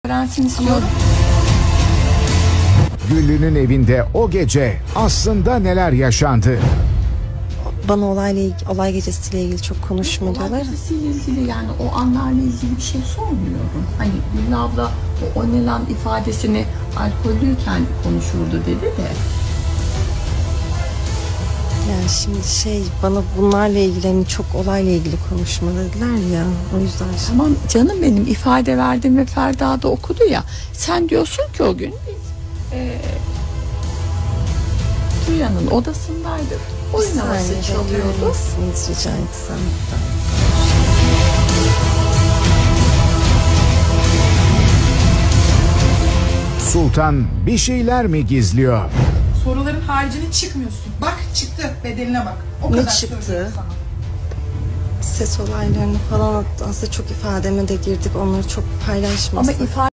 öğrensin istiyorum. Güllü'nün evinde o gece aslında neler yaşandı? Bana olay gecesiyle ilgili çok konuşma diyorlar. Olay gecesiyle ilgili, yani o anlarla ilgili bir şey sormuyorum. Hani Güllü abla o Onelan ifadesini alkollüyken konuşurdu dedi de. Yani şimdi bana bunlarla ilgili hani çok olayla ilgili konuşma dediler ya, o yüzden. Tamam canım benim, ifade verdim ve Ferda da okudu ya. Sen diyorsun ki o gün biz Tuya'nın odasındaydık. Oyun havası çalıyordu. Rica etsem. Sultan bir şeyler mi gizliyor? Soruların haricine çıkmıyorsun. Bak çıktı, bedeline bak. O Ne kadar çıktı? söylüyorum sana. Ses olaylarını falan aslında çok ifademe de girdik, onları çok paylaşmasak. Ama ifade